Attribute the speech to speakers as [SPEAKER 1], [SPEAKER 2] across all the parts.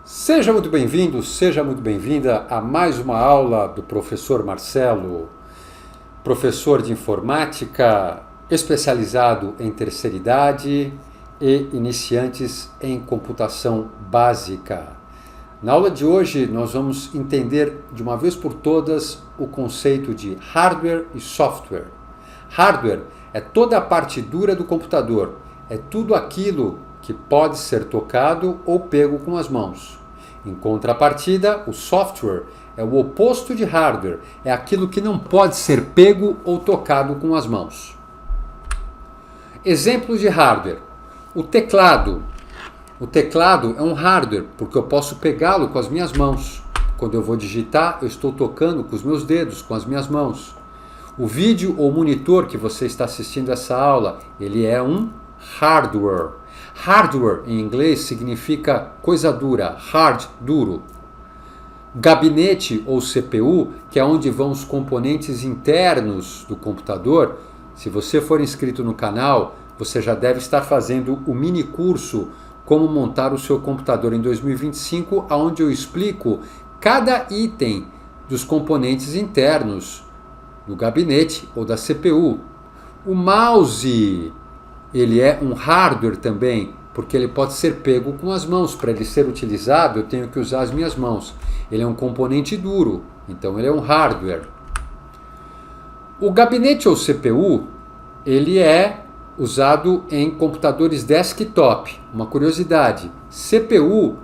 [SPEAKER 1] Seja muito bem-vindo, seja muito bem-vinda a mais uma aula do professor Marcelo, professor de informática especializado em terceira idade e iniciantes em computação básica. Na aula de hoje nós vamos entender de uma vez por todas o conceito de hardware e software. Hardware é toda a parte dura do computador, é tudo aquilo que pode ser tocado ou pego com as mãos. Em contrapartida, o software é o oposto de hardware, é aquilo que não pode ser pego ou tocado com as mãos. Exemplos de hardware. O teclado. O teclado é um hardware, porque eu posso pegá-lo com as minhas mãos. Quando eu vou digitar, eu estou tocando com os meus dedos, com as minhas mãos. O vídeo ou monitor que você está assistindo essa aula, ele é um hardware. Hardware em inglês significa coisa dura, hard, duro. Gabinete ou CPU, que é onde vão os componentes internos do computador. Se você for inscrito no canal, você já deve estar fazendo o mini curso Como Montar o Seu Computador em 2025, onde eu explico cada item dos componentes internos do gabinete ou da CPU. O mouse, ele é um hardware também, porque ele pode ser pego com as mãos. Para ele ser utilizado, eu tenho que usar as minhas mãos. Ele é um componente duro, então ele é um hardware. O gabinete ou CPU, ele é usado em computadores desktop. Uma curiosidade, CPU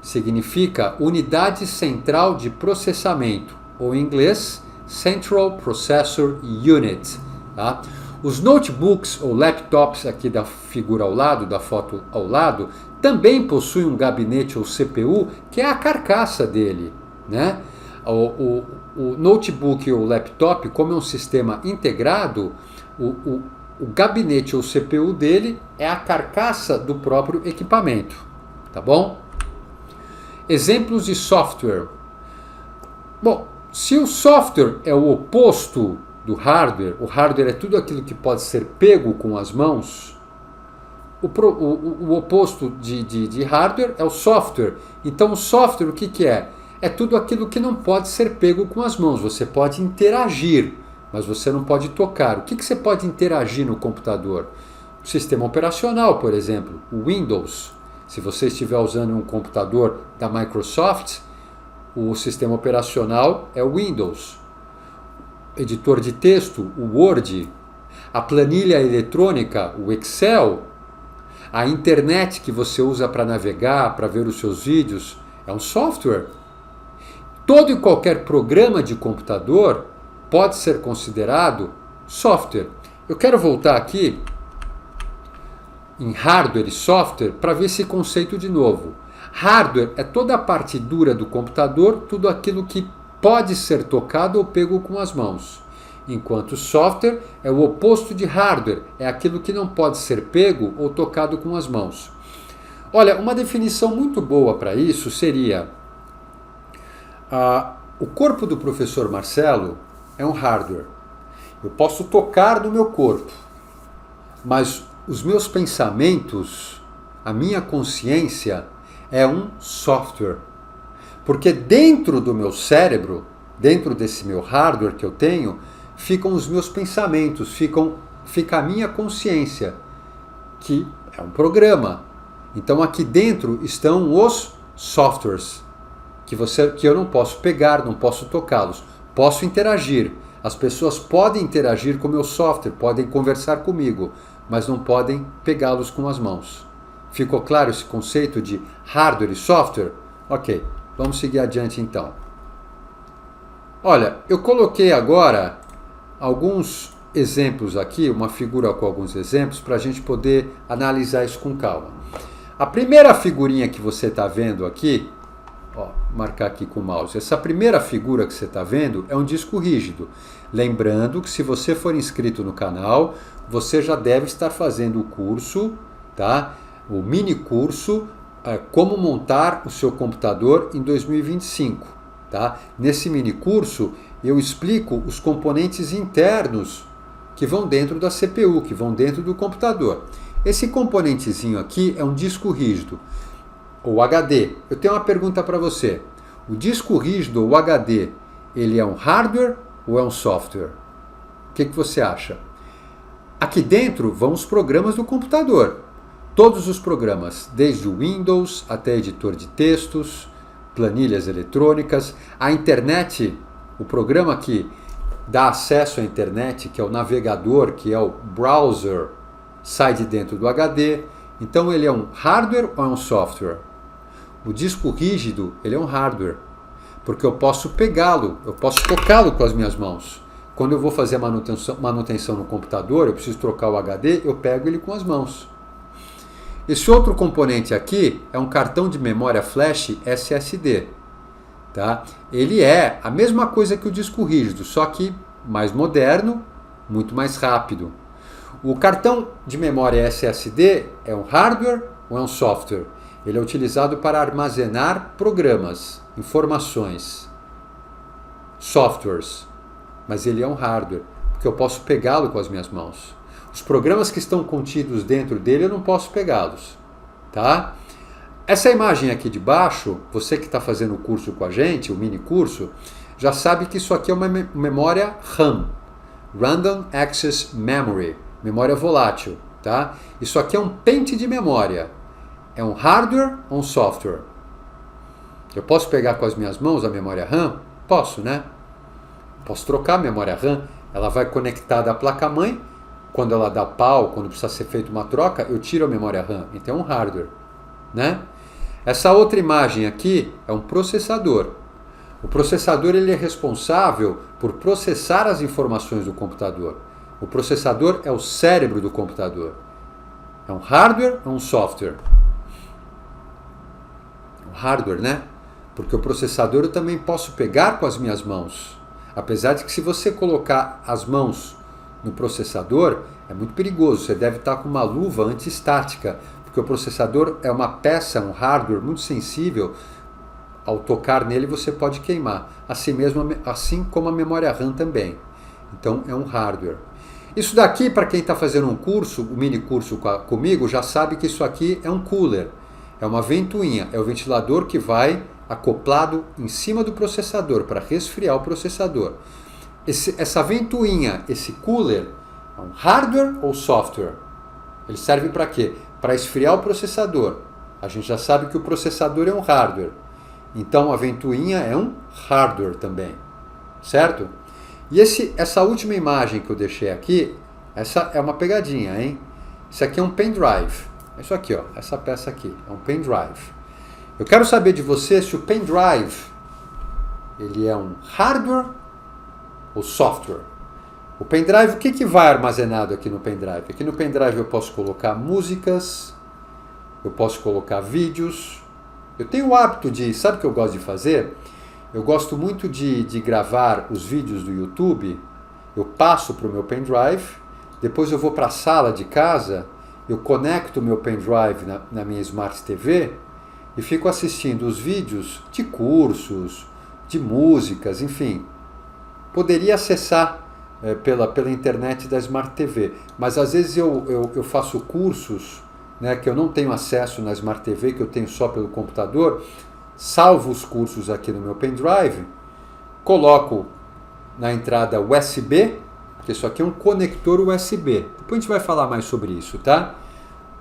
[SPEAKER 1] significa Unidade Central de Processamento, ou em inglês, Central Processor Unit. Tá? Os notebooks ou laptops, aqui da figura ao lado, da foto ao lado, também possuem um gabinete ou CPU, que é a carcaça dele. Né? O notebook ou laptop, como é um sistema integrado, o gabinete ou CPU dele é a carcaça do próprio equipamento. Tá bom? Exemplos de software. Bom, se o software é o oposto do hardware, o hardware é tudo aquilo que pode ser pego com as mãos, o oposto de hardware é o software. Então o software o que é? É tudo aquilo que não pode ser pego com as mãos. Você pode interagir, mas você não pode tocar. O que você pode interagir no computador? O sistema operacional, por exemplo, o Windows. Se você estiver usando um computador da Microsoft, o sistema operacional é o Windows. Editor de texto, o Word. A planilha eletrônica, o Excel. A internet que você usa para navegar, para ver os seus vídeos, é um software. Todo e qualquer programa de computador pode ser considerado software. Eu quero voltar aqui em hardware e software para ver esse conceito de novo. Hardware é toda a parte dura do computador, tudo aquilo que pode ser tocado ou pego com as mãos. Enquanto software é o oposto de hardware, é aquilo que não pode ser pego ou tocado com as mãos. Olha, uma definição muito boa para isso seria: o corpo do professor Marcelo é um hardware. Eu posso tocar no meu corpo, mas os meus pensamentos, a minha consciência é um software. Porque dentro do meu cérebro, dentro desse meu hardware que eu tenho, ficam os meus pensamentos, fica a minha consciência, que é um programa. Então aqui dentro estão os softwares, que eu não posso pegar, não posso tocá-los. Posso interagir. As pessoas podem interagir com o meu software, podem conversar comigo, mas não podem pegá-los com as mãos. Ficou claro esse conceito de hardware e software? Ok. Vamos seguir adiante então. Olha, eu coloquei agora alguns exemplos aqui, uma figura com alguns exemplos, para a gente poder analisar isso com calma. A primeira figurinha que você está vendo aqui, marcar aqui com o mouse, essa primeira figura que você está vendo é um disco rígido. Lembrando que se você for inscrito no canal, você já deve estar fazendo o curso, tá? O mini curso Como Montar o Seu Computador em 2025. Tá? Nesse mini curso eu explico os componentes internos que vão dentro da CPU, que vão dentro do computador. Esse componentezinho aqui é um disco rígido. ou HD. Eu tenho uma pergunta para você. O disco rígido ou HD, ele é um hardware ou é um software? O que você acha? Aqui dentro vão os programas do computador. Todos os programas, desde o Windows até editor de textos, planilhas eletrônicas, a internet, o programa que dá acesso à internet, que é o navegador, que é o browser, sai de dentro do HD. Então ele é um hardware ou é um software? O disco rígido, ele é um hardware, porque eu posso pegá-lo, eu posso tocá-lo com as minhas mãos. Quando eu vou fazer a manutenção no computador, eu preciso trocar o HD, eu pego ele com as mãos. Esse outro componente aqui é um cartão de memória flash SSD. Tá? Ele é a mesma coisa que o disco rígido, só que mais moderno, muito mais rápido. O cartão de memória SSD é um hardware ou é um software? Ele é utilizado para armazenar programas, informações, softwares, mas ele é um hardware, porque eu posso pegá-lo com as minhas mãos. Os programas que estão contidos dentro dele eu não posso pegá-los. Tá? Essa imagem aqui de baixo, você que está fazendo o curso com a gente, o mini curso, já sabe que isso aqui é uma memória RAM, Random Access Memory, memória volátil. Tá? Isso aqui é um pente de memória. É um hardware ou um software? Eu posso pegar com as minhas mãos a memória RAM? Posso, né? Posso trocar a memória RAM, ela vai conectada à placa-mãe. Quando ela dá pau, quando precisa ser feita uma troca, eu tiro a memória RAM. Então é um hardware, né? Essa outra imagem aqui é um processador. O processador ele é responsável por processar as informações do computador. O processador é o cérebro do computador. É um hardware ou um software? Um hardware, né? Porque o processador eu também posso pegar com as minhas mãos. Apesar de que se você colocar as mãos no processador, é muito perigoso. Você deve estar com uma luva anti-estática, porque o processador é uma peça, um hardware muito sensível. Ao tocar nele você pode queimar. Assim como a memória RAM também. Então é um hardware. Isso daqui, para quem está fazendo um curso, um mini curso comigo, já sabe que isso aqui é um cooler. É uma ventoinha, é o ventilador que vai acoplado em cima do processador para resfriar o processador. Essa ventoinha, esse cooler, é um hardware ou software? Ele serve para quê? Para esfriar o processador. A gente já sabe que o processador é um hardware. Então a ventoinha é um hardware também. Certo? E essa última imagem que eu deixei aqui, essa é uma pegadinha, hein? Isso aqui é um pendrive. É isso aqui, ó, essa peça aqui, é um pendrive. Eu quero saber de você se o pendrive ele é um hardware ou software. O pendrive, o que vai armazenado aqui no pendrive? Aqui no pendrive eu posso colocar músicas, eu posso colocar vídeos. Eu tenho o hábito de, sabe o que eu gosto de fazer? Eu gosto muito de gravar os vídeos do YouTube, eu passo para o meu pendrive, depois eu vou para a sala de casa, eu conecto o meu pendrive na minha Smart TV e fico assistindo os vídeos de cursos, de músicas, enfim. Poderia acessar pela internet da Smart TV, mas às vezes eu faço cursos, né, que eu não tenho acesso na Smart TV, que eu tenho só pelo computador, salvo os cursos aqui no meu pendrive, coloco na entrada USB, porque isso aqui é um conector USB. Depois a gente vai falar mais sobre isso, tá?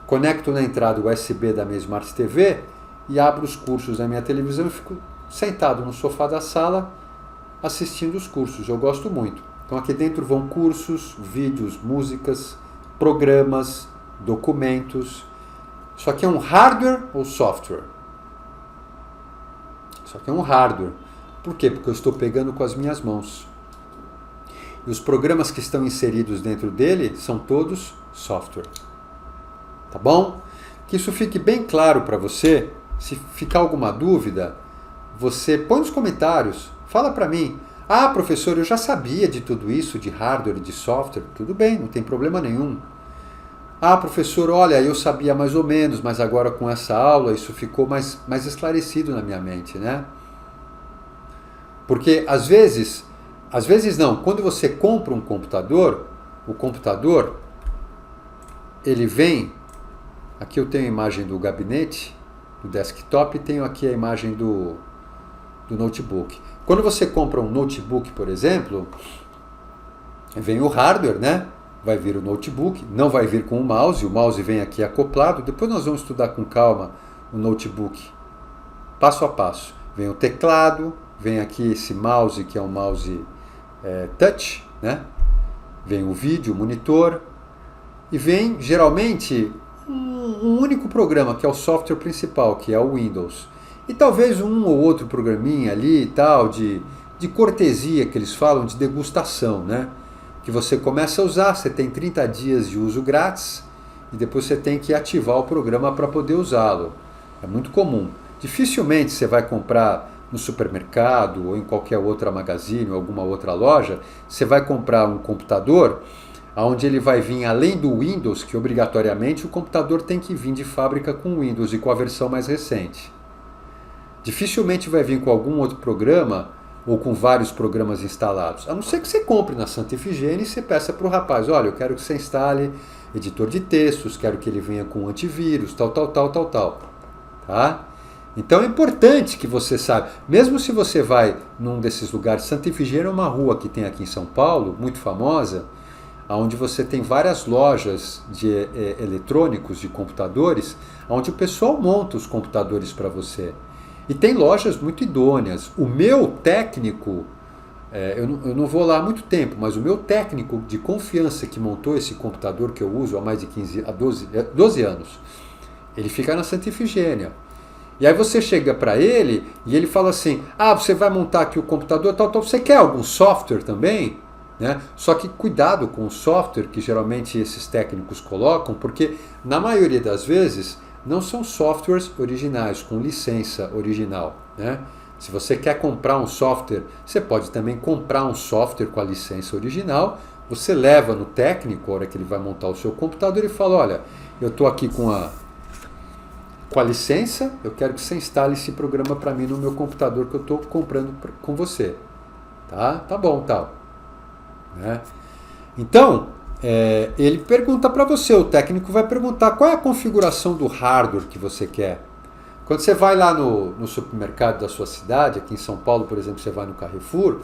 [SPEAKER 1] Conecto na entrada USB da minha Smart TV e abro os cursos na minha televisão e fico sentado no sofá da sala assistindo os cursos. Eu gosto muito. Então aqui dentro vão cursos, vídeos, músicas, programas, documentos. Isso aqui é um hardware ou software? Isso aqui é um hardware. Por quê? Porque eu estou pegando com as minhas mãos. E os programas que estão inseridos dentro dele são todos software. Tá bom? Que isso fique bem claro para você. Se ficar alguma dúvida, você põe nos comentários. Fala para mim. Ah, professor, eu já sabia de tudo isso, de hardware e de software. Tudo bem, não tem problema nenhum. Ah, professor, olha, eu sabia mais ou menos, mas agora com essa aula isso ficou mais esclarecido na minha mente, né? Porque às vezes não, quando você compra um computador, o computador, ele vem, aqui eu tenho a imagem do gabinete, do desktop e tenho aqui a imagem do notebook. Quando você compra um notebook, por exemplo, vem o hardware, né? Vai vir o notebook, não vai vir com o mouse vem aqui acoplado. Depois nós vamos estudar com calma o notebook, passo a passo. Vem o teclado, vem aqui esse mouse que é um mouse touch, né? Vem o vídeo, o monitor, e vem geralmente um único programa, que é o software principal, que é o Windows. E talvez um ou outro programinha ali e tal, de cortesia que eles falam, de degustação, né? Que você começa a usar, você tem 30 dias de uso grátis e depois você tem que ativar o programa para poder usá-lo. É muito comum. Dificilmente você vai comprar no supermercado ou em qualquer outra magazine ou alguma outra loja, você vai comprar um computador onde ele vai vir além do Windows, que obrigatoriamente o computador tem que vir de fábrica com o Windows e com a versão mais recente. Dificilmente vai vir com algum outro programa ou com vários programas instalados. A não ser que você compre na Santa Efigênia e você peça para o rapaz, olha, eu quero que você instale editor de textos, quero que ele venha com antivírus, tal. Tá? Então é importante que você saiba, mesmo se você vai num desses lugares, Santa Efigênia é uma rua que tem aqui em São Paulo, muito famosa, onde você tem várias lojas de eletrônicos, de computadores, onde o pessoal monta os computadores para você. E tem lojas muito idôneas. O meu técnico, eu não vou lá há muito tempo, mas o meu técnico de confiança que montou esse computador que eu uso há mais de 12 anos, ele fica na Santa Efigênia. E aí você chega para ele e ele fala assim, você vai montar aqui o computador, tal, você quer algum software também? Né? Só que cuidado com o software que geralmente esses técnicos colocam, porque na maioria das vezes não são softwares originais, com licença original. Né? Se você quer comprar um software, você pode também comprar um software com a licença original, você leva no técnico, a hora que ele vai montar o seu computador, e fala, olha, eu estou aqui com a licença, eu quero que você instale esse programa para mim no meu computador que eu estou comprando com você. Tá bom, tal. Né? Então, ele pergunta para você, o técnico vai perguntar qual é a configuração do hardware que você quer. Quando você vai lá no supermercado da sua cidade, aqui em São Paulo, por exemplo, você vai no Carrefour,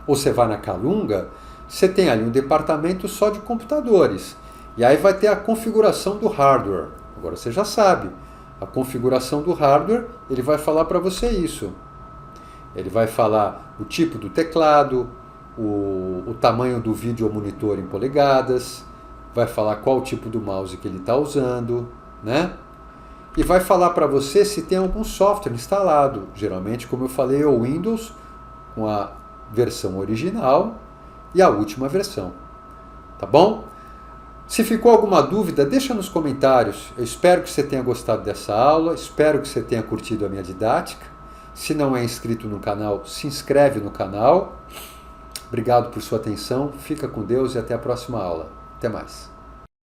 [SPEAKER 1] ou você vai na Calunga, você tem ali um departamento só de computadores. E aí vai ter a configuração do hardware. Agora você já sabe, a configuração do hardware, ele vai falar para você isso. Ele vai falar o tipo do teclado, o tamanho do vídeo ou monitor em polegadas, vai falar qual o tipo do mouse que ele está usando, né? E vai falar para você se tem algum software instalado. Geralmente, como eu falei, é o Windows com a versão original e a última versão. Tá bom? Se ficou alguma dúvida, deixa nos comentários. Eu espero que você tenha gostado dessa aula, espero que você tenha curtido a minha didática. Se não é inscrito no canal, se inscreve no canal. Obrigado por sua atenção, fica com Deus e até a próxima aula. Até mais.